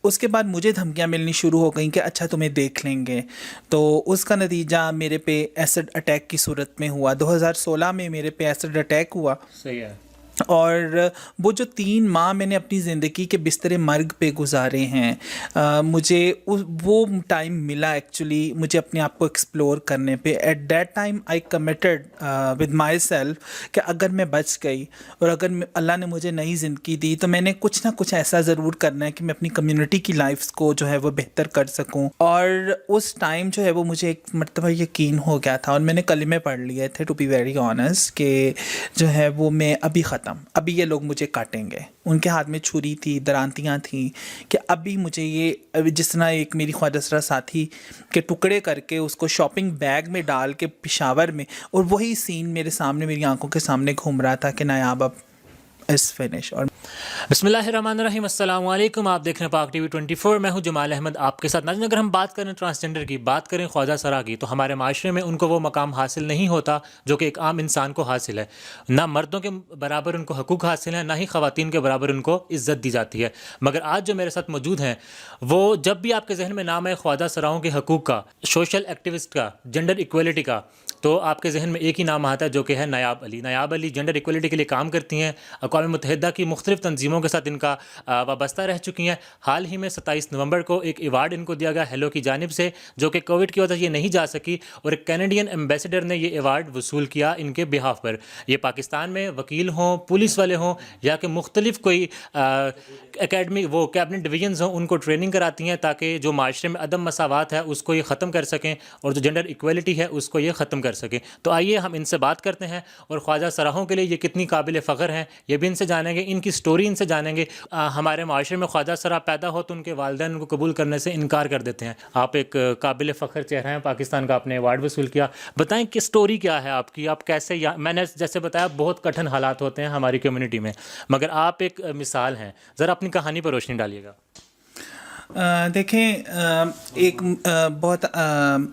اس کے بعد مجھے دھمکیاں ملنی شروع ہو گئیں کہ اچھا تمہیں دیکھ لیں گے. تو اس کا نتیجہ میرے پہ ایسڈ اٹیک کی صورت میں ہوا. 2016 میں میرے پہ ایسڈ اٹیک ہوا. صحیح ہے. اور وہ جو 3 ماہ میں نے اپنی زندگی کے بستر مرگ پہ گزارے ہیں, مجھے وہ ٹائم ملا ایکچولی مجھے اپنے آپ کو ایکسپلور کرنے پہ. At that time I committed with myself کہ اگر میں بچ گئی اور اگر اللہ نے مجھے نئی زندگی دی تو میں نے کچھ نہ کچھ ایسا ضرور کرنا ہے کہ میں اپنی کمیونٹی کی لائفس کو جو ہے وہ بہتر کر سکوں. اور اس ٹائم جو ہے وہ مجھے ایک مرتبہ یقین ہو گیا تھا, اور میں نے کلمے پڑھ لیے تھے ٹو بی ویری آنیسٹ, کہ جو ہے وہ میں ابھی یہ لوگ مجھے کاٹیں گے. ان کے ہاتھ میں چھری تھی, درانتیاں تھیں, کہ ابھی مجھے یہ جس طرح ایک میری خواجہ سرا ساتھی کے ٹکڑے کر کے اس کو شاپنگ بیگ میں ڈال کے پشاور میں, اور وہی سین میرے سامنے میری آنکھوں کے سامنے گھوم رہا تھا کہ نایاب اب از فنش. اور بسم اللہ الرحمن الرحیم. السلام علیکم, آپ دیکھ رہے ہیں پاک ٹی وی 24. میں ہوں جمال احمد آپ کے ساتھ. ناظرین, اگر ہم بات کریں ٹرانسجنڈر کی, بات کریں خواجہ سرا کی, تو ہمارے معاشرے میں ان کو وہ مقام حاصل نہیں ہوتا جو کہ ایک عام انسان کو حاصل ہے. نہ مردوں کے برابر ان کو حقوق حاصل ہیں, نہ ہی خواتین کے برابر ان کو عزت دی جاتی ہے. مگر آج جو میرے ساتھ موجود ہیں, وہ جب بھی آپ کے ذہن میں نام ہے خواجہ سراؤں کے حقوق کا, سوشل ایکٹیوسٹ کا, جنڈر ایکویلٹی کا, تو آپ کے ذہن میں ایک ہی نام آتا ہے جو کہ ہے نایاب علی. نایاب علی جنڈر ایکویلٹی کے لیے کام کرتی ہیں, اقوام متحدہ کی مختلف تنظیموں کے ساتھ ان کا وابستہ رہ چکی ہیں. حال ہی میں 27 نومبر کو ایک ایوارڈ ان کو دیا گیا ہیلو کی جانب سے, جو کہ کووڈ کی وجہ سے یہ نہیں جا سکی, اور ایک کینیڈین ایمبیسڈر نے یہ ایوارڈ وصول کیا ان کے بہاف پر. یہ پاکستان میں وکیل ہوں, پولیس والے ہوں, یا کہ مختلف کوئی اکیڈمی وہ کیبنٹ ڈویژنز ہوں, ان کو ٹریننگ کراتی ہیں تاکہ جو معاشرے میں عدم مساوات ہے اس کو یہ ختم کر سکیں, اور جو جنڈر ایکویلٹی ہے اس کو یہ ختم کر سکیں. تو آئیے ہم ان سے بات کرتے ہیں, اور خواجہ سراہوں کے لیے یہ کتنی قابل فخر ہیں یہ بھی ان سے جانیں گے, ان کی سٹوری ان سے جانیں گے. ہمارے معاشرے میں خواجہ سرا پیدا ہو تو ان کے والدین ان کو قبول کرنے سے انکار کر دیتے ہیں. آپ ایک قابل فخر چہرہ ہیں, پاکستان کا آپ نے ایوارڈ وصول کیا. بتائیں کہ سٹوری کیا ہے آپ کی, آپ کیسے, میں نے جیسے بتایا بہت کٹھن حالات ہوتے ہیں ہماری کمیونٹی میں, مگر آپ ایک مثال ہیں. ذرا اپنی کہانی پر روشنی ڈالیے گا. دیکھیں, ایک بہت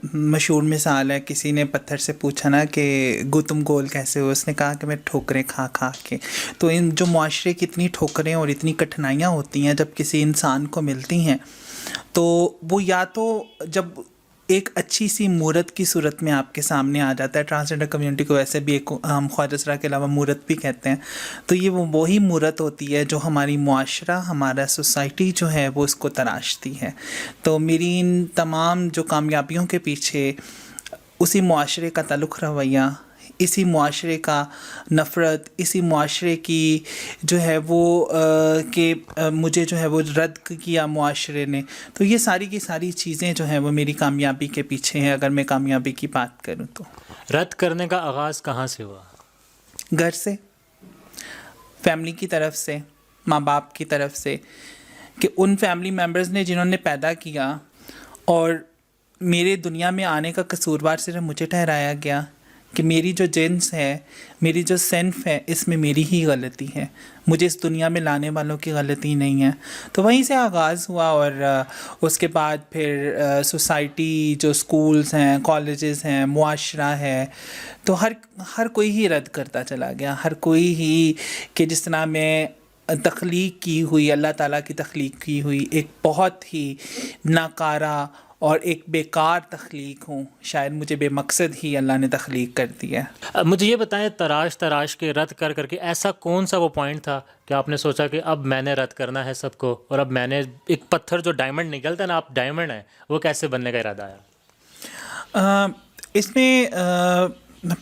مشہور مثال ہے. کسی نے پتھر سے پوچھا نا کہ تم گول کیسے ہو, اس نے کہا کہ میں ٹھوکریں کھا کھا کے. تو ان جو معاشرے کی اتنی ٹھوکریں اور اتنی کٹھنائیاں ہوتی ہیں جب کسی انسان کو ملتی ہیں, تو وہ یا تو جب ایک اچھی سی مورت کی صورت میں آپ کے سامنے آ جاتا ہے. ٹرانسجنڈر کمیونٹی کو ویسے بھی ایک ہم خواجہ سرا کے علاوہ مورت بھی کہتے ہیں. تو یہ وہی مورت ہوتی ہے جو ہماری معاشرہ, ہمارا سوسائٹی جو ہے وہ اس کو تراشتی ہے. تو میری ان تمام جو کامیابیوں کے پیچھے اسی معاشرے کا تعلق رویہ, اسی معاشرے کا نفرت, اسی معاشرے کی جو ہے وہ کہ مجھے جو ہے وہ رد کیا معاشرے نے. تو یہ ساری کی ساری چیزیں جو ہیں وہ میری کامیابی کے پیچھے ہیں. اگر میں کامیابی کی بات کروں تو رد کرنے کا آغاز کہاں سے ہوا؟ گھر سے, فیملی کی طرف سے, ماں باپ کی طرف سے, کہ ان فیملی ممبرز نے جنہوں نے پیدا کیا, اور میرے دنیا میں آنے کا قصوروار صرف مجھے ٹھہرایا گیا کہ میری جو جنس ہے, میری جو صنف ہے, اس میں میری ہی غلطی ہے, مجھے اس دنیا میں لانے والوں کی غلطی نہیں ہے. تو وہیں سے آغاز ہوا, اور اس کے بعد پھر سوسائٹی, جو سکولز ہیں, کالجز ہیں, معاشرہ ہے, تو ہر کوئی ہی رد کرتا چلا گیا. ہر کوئی ہی, کہ جس طرح میں تخلیق کی ہوئی, اللہ تعالیٰ کی تخلیق کی ہوئی ایک بہت ہی ناکارہ اور ایک بیکار تخلیق ہوں, شاید مجھے بے مقصد ہی اللہ نے تخلیق کر دی ہے. مجھے یہ بتائیں, تراش کے رد کر کے ایسا کون سا وہ پوائنٹ تھا کہ آپ نے سوچا کہ اب میں نے رد کرنا ہے سب کو, اور اب میں نے ایک پتھر جو ڈائمنڈ نکلتا ہے نا, آپ ڈائمنڈ ہیں, وہ کیسے بننے کا ارادہ آیا؟ اس میں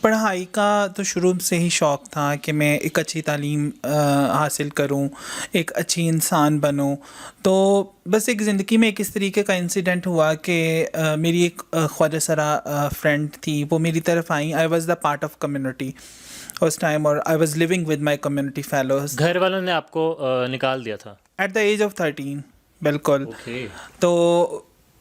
پڑھائی کا تو شروع سے ہی شوق تھا کہ میں ایک اچھی تعلیم حاصل کروں, ایک اچھی انسان بنوں. تو بس ایک زندگی میں ایک اس طریقے کا انسیڈنٹ ہوا کہ میری ایک خواجہ سرا فرینڈ تھی, وہ میری طرف آئیں. I was the part of community اس ٹائم, اور I was living with my community fellows. گھر والوں نے آپ کو نکال دیا تھا ایٹ دا ایج آف 13, بالکل. اوکے. تو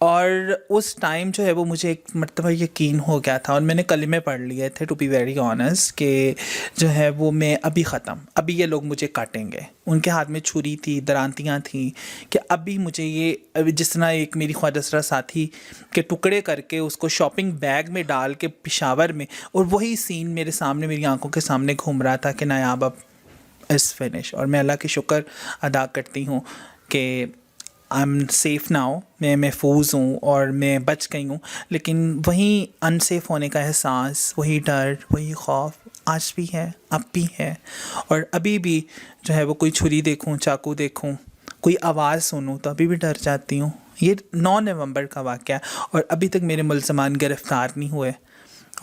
اور اس ٹائم جو ہے وہ مجھے ایک مرتبہ یقین ہو گیا تھا، اور میں نے کلمے پڑھ لیے تھے ٹو بی ویری آنیسٹ، کہ جو ہے وہ میں ابھی ختم، ابھی یہ لوگ مجھے کاٹیں گے. ان کے ہاتھ میں چھری تھی، درانتیاں تھیں، کہ ابھی مجھے یہ جس طرح ایک میری خواجہ سرا ساتھی کے ٹکڑے کر کے اس کو شاپنگ بیگ میں ڈال کے پشاور میں، اور وہی سین میرے سامنے، میری آنکھوں کے سامنے گھوم رہا تھا کہ نایاب اب از فنش. اور میں اللہ کی شکر ادا کرتی ہوں کہ آئی ایم سیف ناؤ، میں محفوظ ہوں اور میں بچ گئی ہوں. لیکن وہیں ان سیف ہونے کا احساس، وہی ڈر، وہی خوف آج بھی ہے، اب بھی ہے. اور ابھی بھی جو ہے وہ کوئی چھری دیکھوں، چاقو دیکھوں، کوئی آواز سنوں تو ابھی بھی ڈر جاتی ہوں. یہ 9 نومبر کا واقعہ ہے اور ابھی تک میرے ملزمان گرفتار نہیں ہوئے.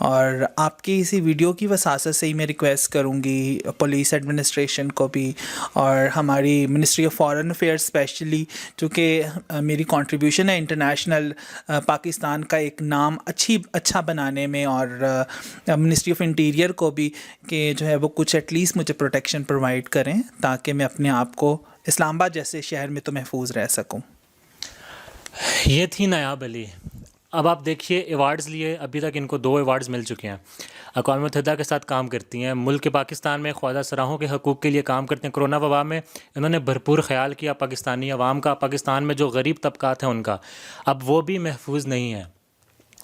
اور آپ کی اسی ویڈیو کی وساست سے ہی میں ریکویسٹ کروں گی پولیس ایڈمنسٹریشن کو بھی، اور ہماری ministry of foreign affairs specially, چونکہ میری کنٹریبیوشن ہے انٹرنیشنل پاکستان کا ایک نام اچھا بنانے میں، اور منسٹری آف انٹیریئر کو بھی، کہ جو ہے وہ کچھ ایٹ لیسٹ مجھے پروٹیکشن پرووائڈ کریں تاکہ میں اپنے آپ کو اسلام آباد جیسے شہر میں تو محفوظ رہ سکوں. یہ تھی نایاب علی. اب آپ دیکھیے ایوارڈز لیے، ابھی تک ان کو 2 ایوارڈز مل چکے ہیں. اقوام متحدہ کے ساتھ کام کرتی ہیں، ملک پاکستان میں خواجہ سراہوں کے حقوق کے لیے کام کرتے ہیں. کرونا وبا میں انہوں نے بھرپور خیال کیا پاکستانی عوام کا، پاکستان میں جو غریب طبقات ہیں ان کا. اب وہ بھی محفوظ نہیں ہیں.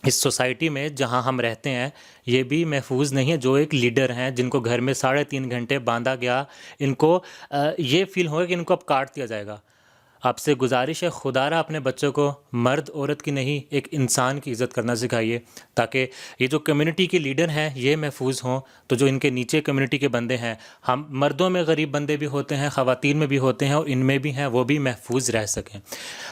اس سوسائٹی میں جہاں ہم رہتے ہیں یہ بھی محفوظ نہیں ہے. جو ایک لیڈر ہیں جن کو گھر میں 3.5 گھنٹے باندھا گیا، ان کو یہ فیل ہوگا کہ ان کو اب کاٹ دیا جائے گا. آپ سے گزارش ہے خدا را اپنے بچوں کو مرد عورت کی نہیں، ایک انسان کی عزت کرنا سکھائیے، تاکہ یہ جو کمیونٹی کے لیڈر ہیں یہ محفوظ ہوں تو جو ان کے نیچے کمیونٹی کے بندے ہیں، ہم مردوں میں غریب بندے بھی ہوتے ہیں، خواتین میں بھی ہوتے ہیں، اور ان میں بھی ہیں، وہ بھی محفوظ رہ سکیں.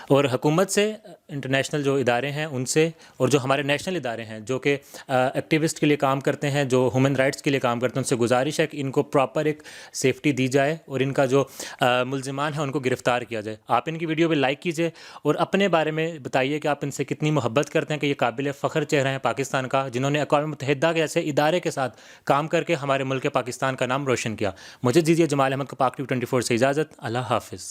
اور حکومت سے، انٹرنیشنل جو ادارے ہیں ان سے، اور جو ہمارے نیشنل ادارے ہیں جو کہ ایکٹیوسٹ کے لیے کام کرتے ہیں، جو ہیومن رائٹس کے لیے کام کرتے ہیں، ان سے گزارش ہے کہ ان کو پراپر ایک سیفٹی دی جائے اور ان کا جو ملزمان ہیں ان کو گرفتار کیا جائے. آپ ان کی ویڈیو پہ لائک کیجئے اور اپنے بارے میں بتائیے کہ آپ ان سے کتنی محبت کرتے ہیں، کہ یہ قابل فخر چہرہ ہیں پاکستان کا، جنہوں نے اقوام متحدہ کے ایسے ادارے کے ساتھ کام کر کے ہمارے ملک پاکستان کا نام روشن کیا. مجھے دیجیے جمال احمد کو پاک ٹیوی 24 سے اجازت. اللہ حافظ.